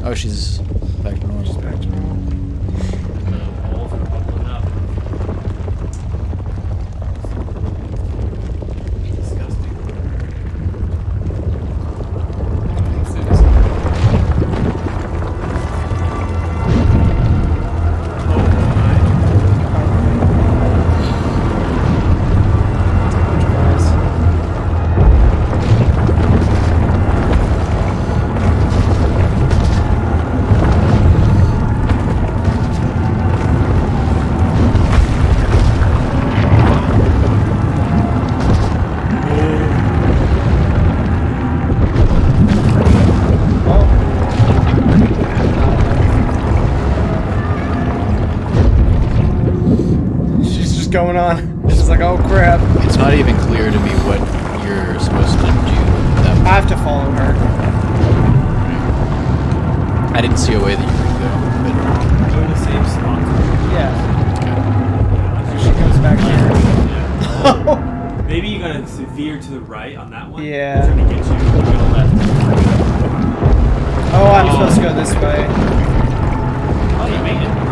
Oh, she's back to normal. She's back to normal. The walls are bubbling up. Disgusting. Going on. It's just like, oh crap. It's not even clear to me what you're supposed to do. I have to follow her. I didn't see a way that you could go. Go to the same spot. Yeah. And she goes back here. Yeah. Maybe you gotta veer to the right on that one. Yeah. It's gonna get you. Go left. Oh, I'm supposed to go this way. Oh, you made it hard.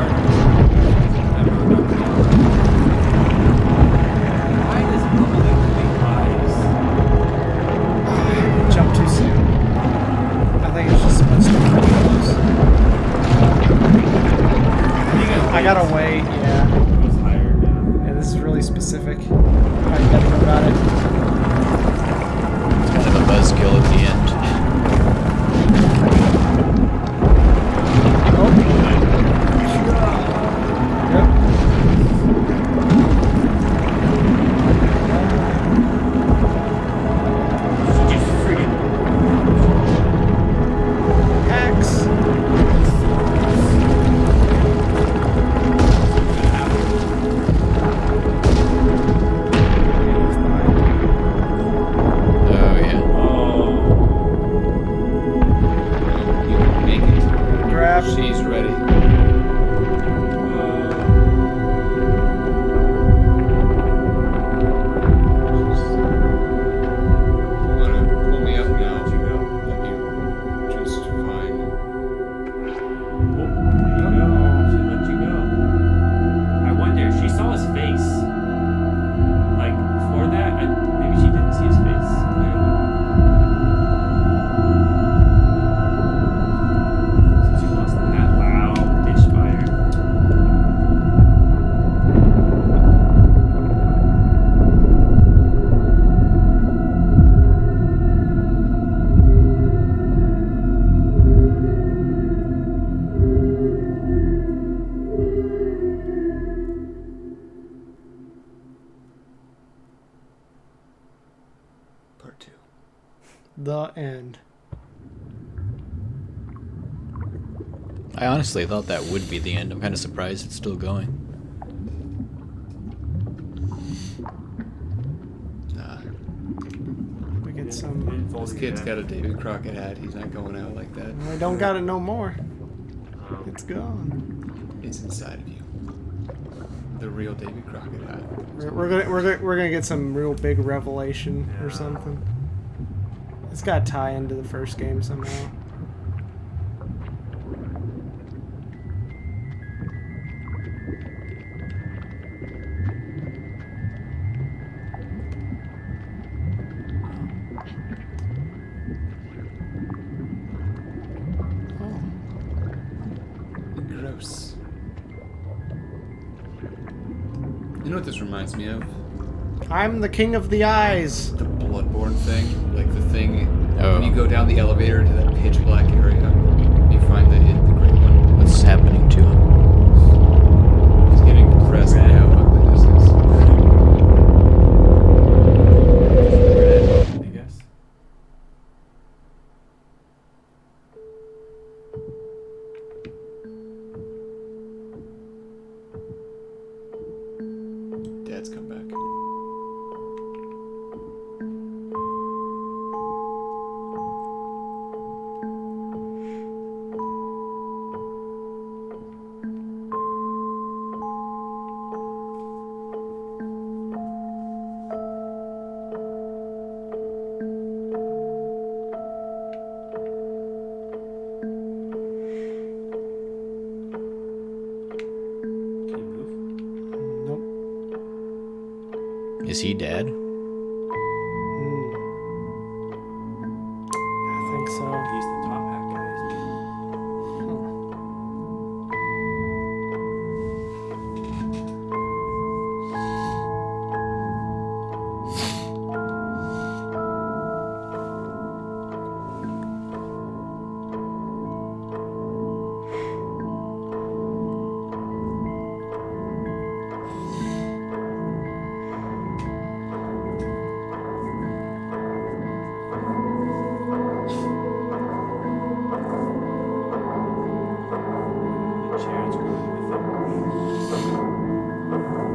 Why does bubbling think eyes? Jump too soon. I think it's just supposed to be close. I gotta wait, yeah. Goes higher, yeah. Yeah, this is really specific. How you gotta go about it. It's kind of a buzzkill at the end. Oh. Yep. Just friggin' Axe. Oh, yeah. You can make it. Grab. She's ready. You want to pull me up now? Let you go. That'd be just fine. She let you go. I wonder, she saw his face. Like, before that, maybe she didn't see his face clearly. Since she lost the hat. Wow, ditch fire. Part 2. The end. I honestly thought that would be the end. I'm kind of surprised it's still going. We get some. This kid's got a David Crockett hat. He's not going out like that. We don't got it no more. It's gone. It's inside of you. The real David Crockett hat. We're gonna get some real big revelation or something. It's got to tie into the first game somehow. Gross. You know what this reminds me of? I'm the king of the eyes. The Bloodborne thing. Like the thing Oh. when you go down the elevator to that pitch black area, you find the great one. What's happening to him? He's getting depressed by how ugly this is. I guess. Dad's come back. Is he dead? I think so. He's the top hat guy, isn't he? The chair's going with him. What does that mean?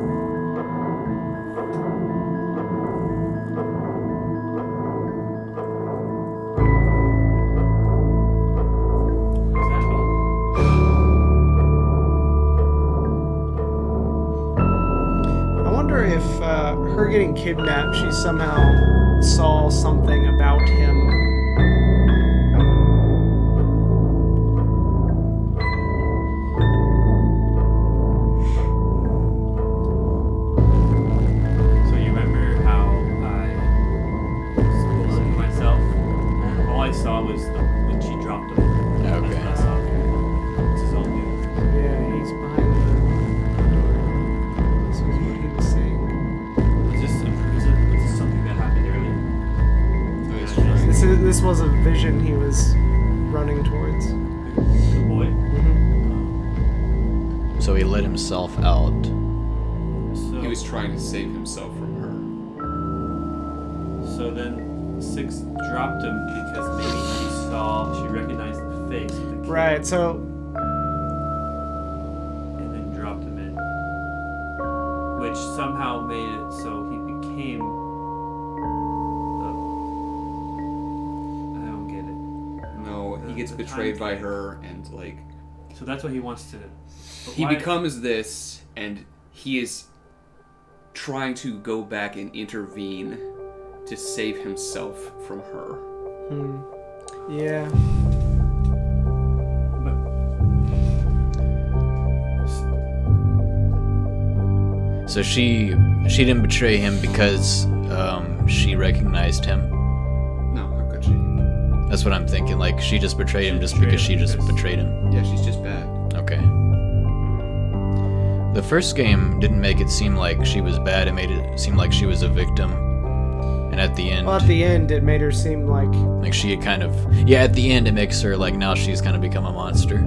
I wonder if her getting kidnapped, she somehow saw something about him. So you remember how I spoiled myself? All I saw was when she dropped him. That's Okay. what I saw. This is all new. Yeah, he's behind the door. This was what he was saying. Is this something that happened earlier? Oh, it's Yeah, right. This was a vision he was running towards. The boy? So he let himself out. So, He was trying to save himself from so then Six dropped him because maybe she recognized the face of the kid. Right, so And then dropped him in. Which somehow made it so he became I don't get it. her. No, he gets The betrayed time by thing. her, and like So that's what he wants to. But he why- becomes this, and he is trying to go back and intervene to save himself from her. yeah. So she didn't betray him because she recognized him. No, how could she? That's what I'm thinking. Like she just betrayed him just Betrayed because she him just because- betrayed him. Yeah, she's just bad. Okay. The first game didn't make it seem like she was bad. It made it seem like she was a victim. And at the end, Well, at the end, it made her seem like like she had kind of at the end it makes her like now she's kind of become a monster.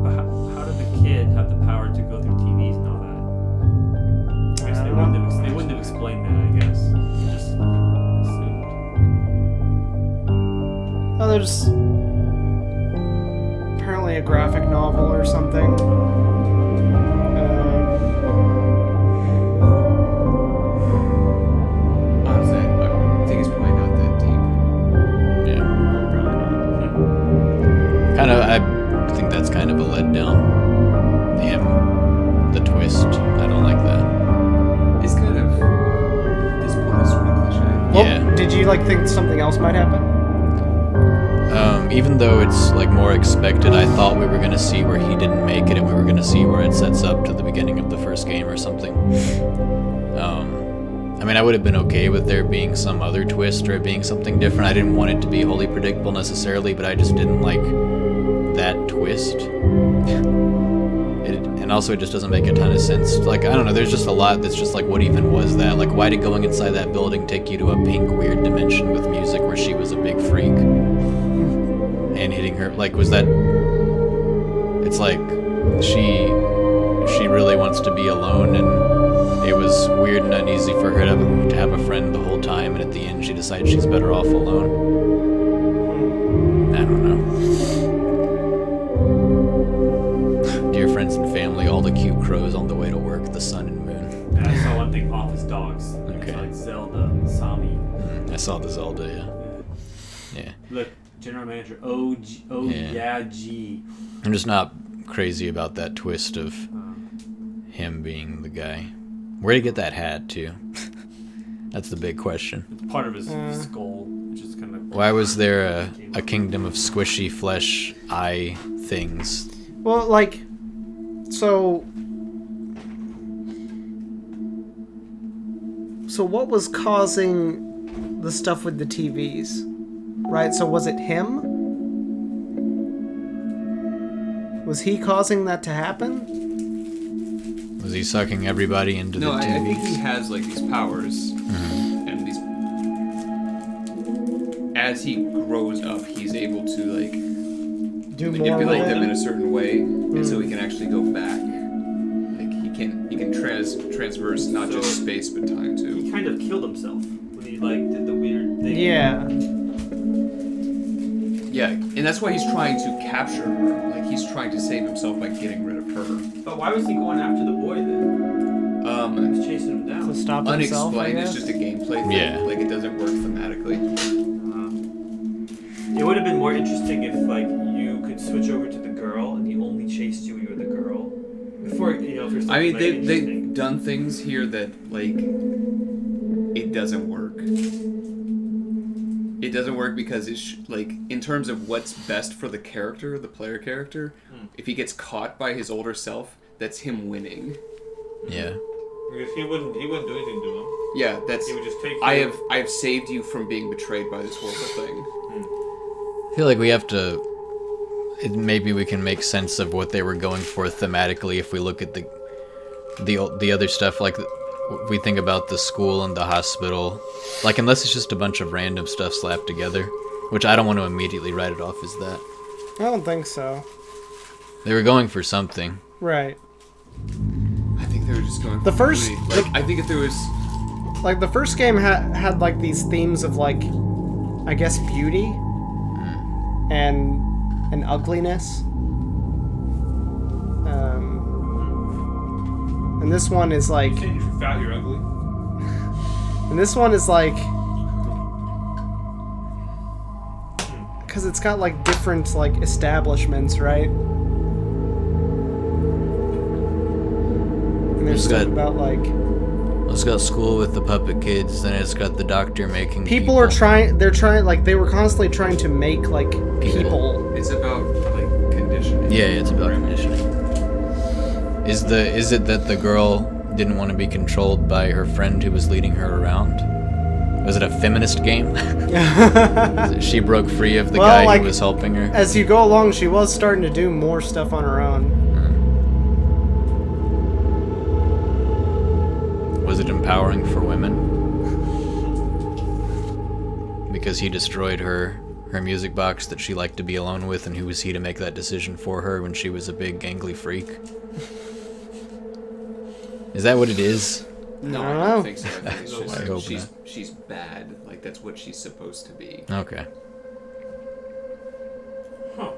But how did the kid have the power to go through TVs and all that? I guess I they don't wouldn't, know. they wouldn't have explained that, I guess. They just assumed. oh, there's apparently a graphic novel or something. Honestly, I think it's probably not that deep. Yeah. Kind of I think that's kind of a letdown. The twist. I don't like that. It's kind of at this point it's sort of cliche. Well, Yeah. did you like think something else might happen? Even though it's like more expected, I thought we were gonna see where he didn't make it, and we were gonna see where it sets up to the beginning of the first game or something. I mean, I would have been okay with there being some other twist or it being something different. I didn't want it to be wholly predictable necessarily, but I just didn't like that twist. And also, it just doesn't make a ton of sense. Like, I don't know, there's just a lot that's just like, what even was that? Like, why did going inside that building take you to a pink, weird dimension with music where she was a big freak? And hitting her, like, was that... It's like, she really wants to be alone, and it was weird and uneasy for her to have a friend the whole time, and at the end she decides she's better off alone. I don't know. Dear friends and family, all the cute crows on the way to work, the sun and moon. And I saw one thing, Office Dogs. Okay. It's like Zelda, Sami. I saw the Zelda, yeah. Look, General Manager OG, Yeah. G. I'm just not crazy about that twist of him being the guy. Where'd he get that hat, too? That's the big question. It's part of his skull, which is kind of. Why was there a kingdom of squishy flesh eye things? Well, like, so what was causing the stuff with the TVs, right? So was it him? Was he causing that to happen? Was he sucking everybody into No, the I TVs? think he has like these powers, and these. As he grows up, he's able to like Do more manipulate with them in it? a certain way, and so he can actually go back. Like he can transverse not just space but time He too. kind of killed himself when he like did the weird thing. Yeah. Yeah, and that's why he's trying to capture her. Like he's trying to save himself by getting rid of her. But why was he going after the boy then? He was chasing him To down. stop himself, I Unexplained. It's guess? just a gameplay thing. Yeah. Like it doesn't work thematically. It would have been more interesting if like you could switch over to the girl and he only chased you when you were the girl. Before if you're I something mean, like they've interesting. done things here that like it doesn't work. It doesn't work because it's like in terms of what's best for the character, the player character. If he gets caught by his older self, that's him winning. Yeah. Because he wouldn't do anything to him. Yeah, that's. He would just take. I have saved you from being betrayed by this horrible thing. I feel like we have to. Maybe we can make sense of what they were going for thematically if we look at the other stuff. Like we think about the school and the hospital. Like unless it's just a bunch of random stuff slapped together, which I don't want to immediately write it off as that. I don't think so. They were going for something. Right. I think they were just going. For The first- movie. Like I think if there was. Like, the first game had like, these themes of, like, I guess beauty and ugliness. And this one is, like... You saying if you're fat, you're ugly? And this one is, like... Because it's got, like, different, like, establishments, right? And there's It's stuff got- about, like... It's got school with the puppet kids, then it's got the doctor making People are trying, like, they were constantly trying to make, like, people. It's about like conditioning. Yeah, it's about conditioning. Is it that the girl didn't want to be controlled by her friend who was leading her around? Was it a feminist game? She broke free of the Well, guy like, who was helping her? As you go along, she was starting to do more stuff on her own. Was it empowering for women? Because he destroyed her music box that she liked to be alone with, and who was he to make that decision for her when she was a big gangly freak? Is that what it is? No, I I don't don't know. think so. I think it's just I hope she's bad. Like that's what she's supposed to be. Okay. Huh.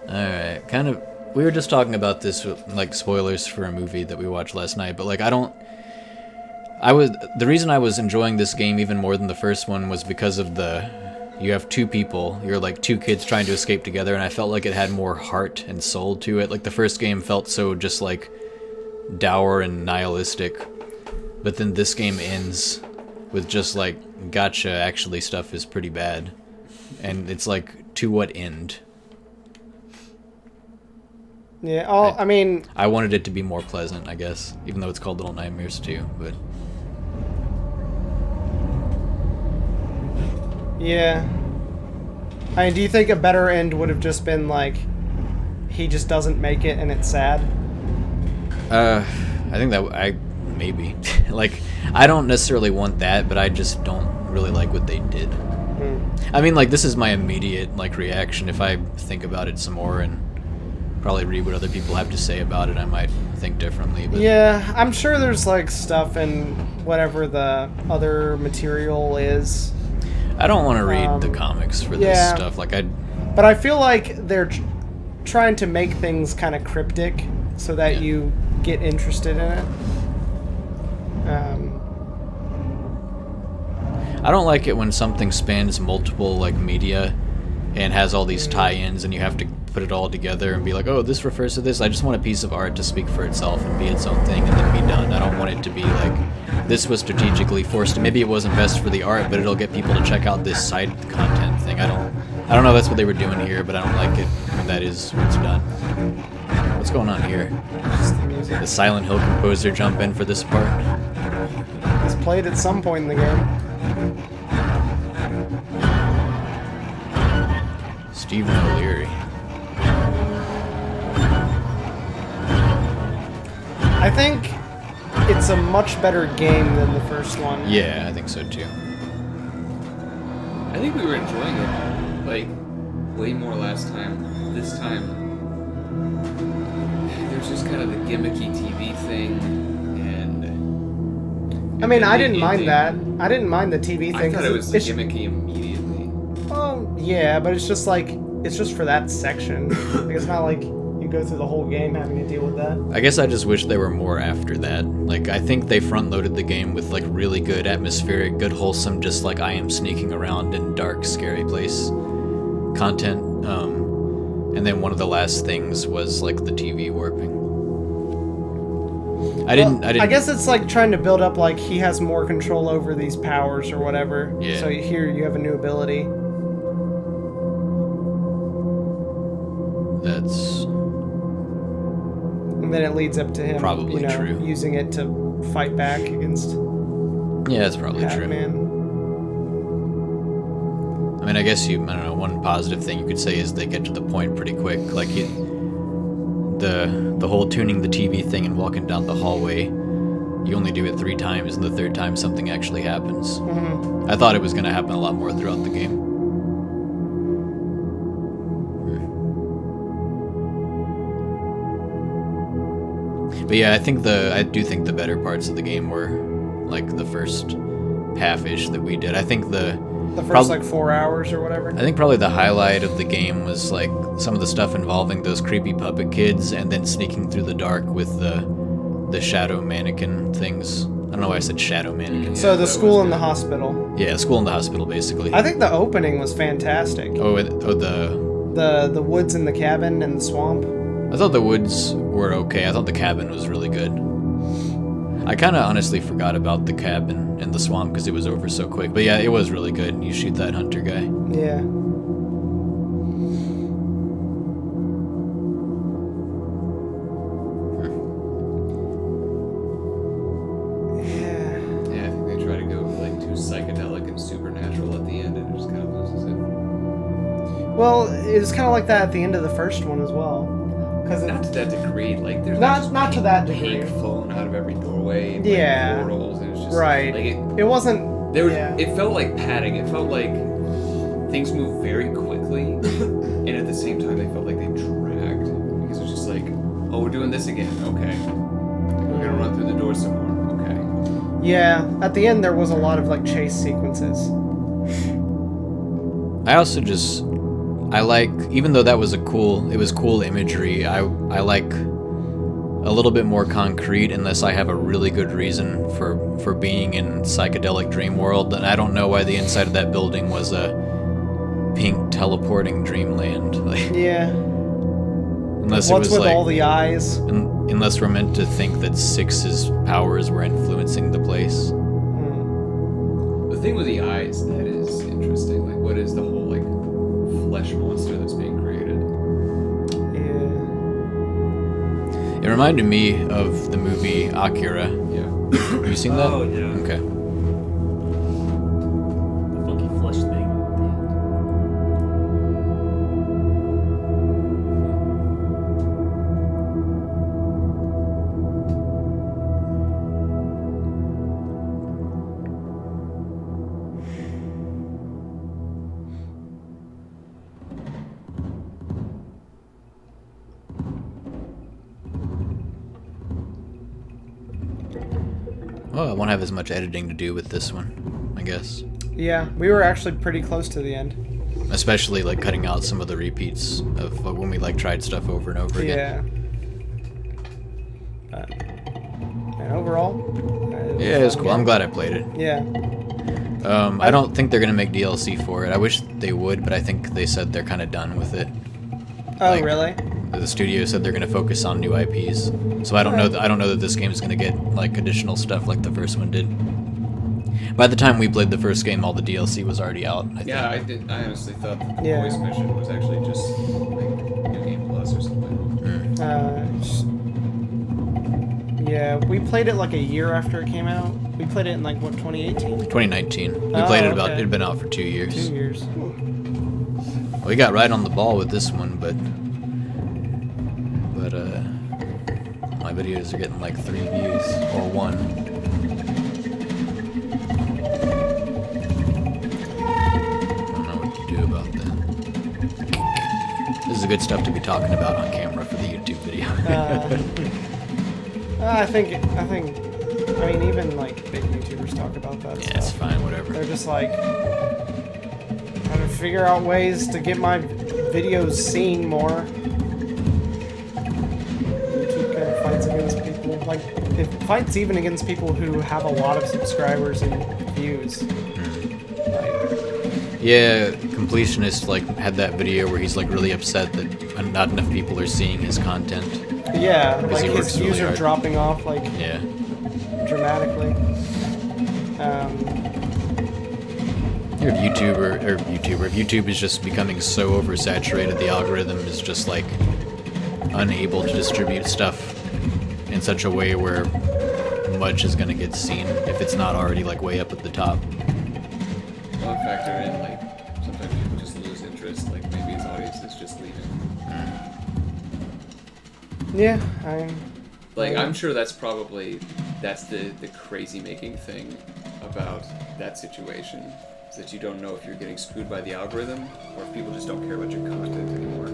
Alright, kind of... We were just talking about this, like, spoilers for a movie that we watched last night, but, like, the reason I was enjoying this game even more than the first one was because of you have two people, you're like two kids trying to escape together, and I felt like it had more heart and soul to it. Like, the first game felt so just, like, dour and nihilistic, but then this game ends with just, like, gotcha, actually stuff is pretty bad. And it's like, to what end? Yeah, I mean... I wanted it to be more pleasant, I guess, even though it's called Little Nightmares 2, but... Yeah. I mean, do you think a better end would have just been, like, he just doesn't make it and it's sad? I think maybe. Like, I don't necessarily want that, but I just don't really like what they did. I mean, like, this is my immediate, like, reaction. If I think about it some more and probably read what other people have to say about it, I might think differently, but... Yeah, I'm sure there's, like, stuff in whatever the other material is. I don't want to read the comics for this yeah. stuff. Like, But I feel like they're trying to make things kind of cryptic so that Yeah. you get interested in it. I don't like it when something spans multiple, like, media and has all these tie-ins and you have to put it all together and be like, oh, this refers to this. I just want a piece of art to speak for itself and be its own thing and then be done. I don't want it to be like, this was strategically forced. Maybe it wasn't best for the art, but it'll get people to check out this side content thing. I don't know if that's what they were doing here, but I don't like it when that is what's done. What's going on here? Just the music. The Silent Hill composer jump in for this part? It's played at some point in the game. Stephen O'Leary. I think it's a much better game than the first one. Yeah, I think so too. I think we were enjoying it, like, way more last time. This time, there's just kind of the gimmicky TV thing, and... I mean, I the didn't mind ending. that. I didn't mind the TV thing. I thought it was it's, gimmicky immediately. oh, yeah, but it's just like, it's just for that section. Like, it's not like you go through the whole game having to deal with that. I guess I just wish there were more after that. Like, I think they front-loaded the game with, like, really good atmospheric, good wholesome, just like I am sneaking around in dark, scary place content. And then one of the last things was, like, the TV warping. I didn't. I guess it's like trying to build up like he has more control over these powers or whatever. Yeah. So here you have a new ability. That's And then it leads up to him, Probably true. using it to fight back against yeah, that's probably true. Batman. I mean, I guess I don't know, one positive thing you could say is they get to the point pretty quick. Like, the whole tuning the TV thing and walking down the hallway, you only do it 3 times, and the 3rd time something actually happens. Mm-hmm. I thought it was going to happen a lot more throughout the game. But yeah, I do think the better parts of the game were, like, the first half-ish that we did. I think The first like 4 hours or whatever. I think probably the highlight of the game was like some of the stuff involving those creepy puppet kids and then sneaking through the dark with the shadow mannequin things. I don't know why I said shadow mannequin. So the that school was and the good. hospital. Yeah, school in the hospital basically. I think the opening was fantastic. The woods and the cabin and the swamp. I thought the woods were okay. I thought the cabin was really good. I kind of honestly forgot about the cabin and the swamp because it was over so quick. But yeah, it was really good. You shoot that hunter guy. Yeah. Yeah. Yeah, I think they try to go like too psychedelic and supernatural at the end, and it just kind of loses it. Well, it was kind of like that at the end of the first one as well. Because Not to that degree, like there's Not to that degree. paint flowing out of every doorway, and, Yeah. like, portals, and it's just Right. Like it wasn't. there was, Yeah. it felt like padding. It felt like things moved very quickly, and at the same time, they felt like they dragged because it was just like, oh, we're doing this again. Okay, we're gonna run through the door some more. Okay. Yeah. At the end, there was a lot of like chase sequences. I also just I like, even though that was it was cool imagery, I like a little bit more concrete unless I have a really good reason for being in psychedelic dream world. And I don't know why the inside of that building was a pink teleporting dreamland. Like, Yeah. unless What's it was with like, all the eyes? unless we're meant to think that Six's powers were influencing the place. Hmm. The thing with the eyes that is interesting. Like, what is the whole like flesh monster that's being created? Yeah. It reminded me of the movie Akira. Yeah. Have you seen that? Oh, yeah. Okay. The funky flesh thing. Well, I won't have as much editing to do with this one, I guess. Yeah. We were actually pretty close to the end. Especially like cutting out some of the repeats of when we like tried stuff over and over again. Yeah. And overall. Yeah, it was cool. I'm glad I played it. Yeah. I don't think they're gonna make DLC for it. I wish they would, but I think they said they're kind of done with it. Oh, Like- really? The studio said they're gonna focus on new IPs, so I don't know. I don't know that this game's gonna get like additional stuff like the first one did. By the time we played the first game, all the DLC was already out. I think. Yeah, I honestly thought that the Yeah. voice mission was actually just like Yeah, we played it like a year after it came out. We played it in like what 2018? 2019. We Oh, played it about. okay. It had been out for 2 years. 2 years. We got right on the ball with this one, but my videos are getting like 3 views or 1. I don't know what to do about that. This is good stuff to be talking about on camera for the YouTube video. I mean, even like big YouTubers talk about that Yeah, stuff. it's fine, whatever. They're just like trying to figure out ways to get my videos seen more. YouTube kind of fights against people. Like, it fights even against people who have a lot of subscribers and views. Like, Yeah, Completionist like had that video where he's like really upset that not enough people are seeing his content. yeah, Because like he his works views really are hard. dropping off like Yeah. dramatically. If YouTube is just becoming so oversaturated, the algorithm is just like unable to distribute stuff in such a way where much is gonna get seen if it's not already like way up at the top. Well, factor in, like, sometimes people just lose interest, like, maybe his audience is just leaving. Yeah, I'm sure that's the crazy making thing about that situation, is that you don't know if you're getting screwed by the algorithm, or if people just don't care about your content anymore.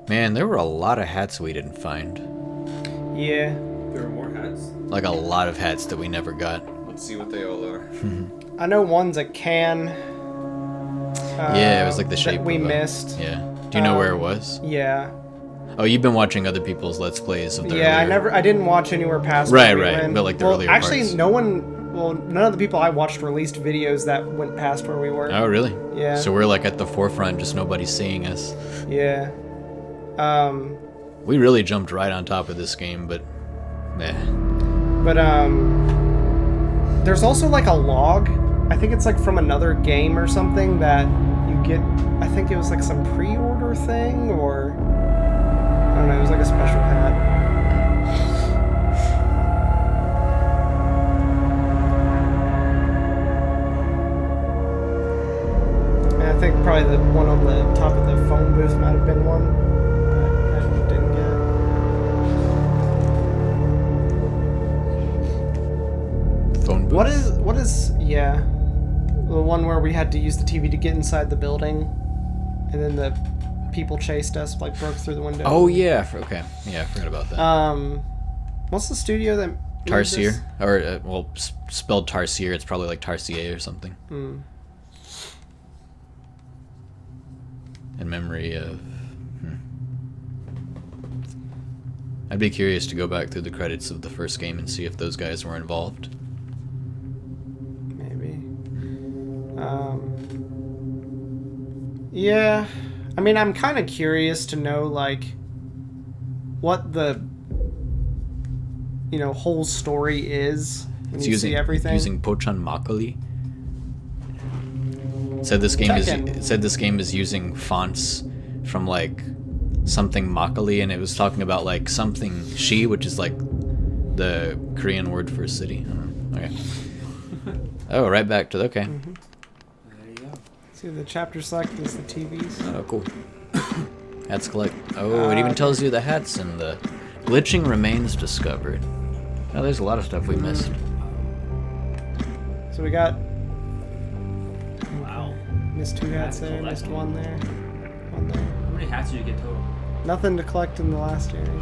Man, there were a lot of hats we didn't find. yeah. There are more hats. Like a lot of hats that we never got. Let's see what they all are. I know one's a can. Yeah, it was like the shape that we of a- missed. Yeah. Do you know where it was? Yeah. Oh, you've been watching other people's Let's Plays of the Yeah, earlier- I didn't watch anywhere past Right, where we right, went. but, like, the well, earlier actually, parts. none of the people I watched released videos that went past where we were. Oh, really? Yeah. So we're like at the forefront, just nobody's seeing us. Yeah. We really jumped right on top of this game, but But there's also like a log. I think it's like from another game or something that you get. I think it was like some pre-order thing, or I don't know. It was like a special hat. And I think probably the one on the top of the phone booth might have been one that I didn't get. phone booth. What is yeah, the one where we had to use the TV to get inside the building, and then the people chased us, like broke through the window. Oh yeah, okay. Yeah, I forgot about that. What's the studio that made Tarsier, this? or spelled Tarsier. It's probably like Tarsier or something. In memory of. I'd be curious to go back through the credits of the first game and see if those guys were involved. Maybe. Yeah. I mean, I'm kind of curious to know, like, what the, whole story is when you see everything. Using Pochan Makali. Said this game is using fonts from like something Makali, and it was talking about like something Shi, which is like the Korean word for city. I don't know. Okay. Oh, right back to okay. Mm-hmm. There you go. See, the chapter select is the TVs. Oh, cool. Hats collect. Oh, it even tells you the hats and the glitching remains discovered. Oh, there's a lot of stuff we missed. So we got Wow. missed 2 hats there, missed 1 there, 1 there. How many hats did you get total? Nothing to collect in the last area.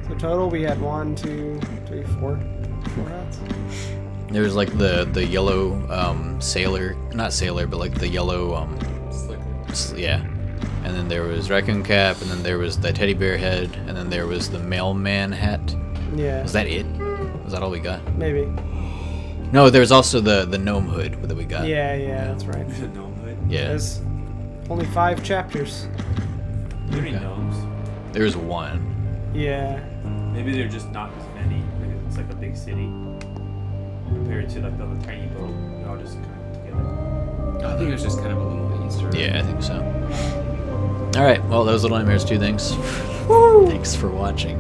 So total, we had 1, 2, 3, 4 hats. There was like the yellow sailor, not sailor, but like the yellow yeah. And then there was raccoon cap, and then there was the teddy bear head, and then there was the mailman hat. Yeah. Was that it? Was that all we got? Maybe. No, there was also the gnome hood that we got. Yeah, that's right. There's a gnome hood. Yeah. There's only 5 chapters. You need gnomes. There was one. Yeah. Maybe they're just not as many because it's like a big city compared to like the other tiny boat. They're all just kind of together. I think it was just kind of a little Easter. Yeah, I think so. All right. Well, those Little Nightmares 2 things. Thanks for watching.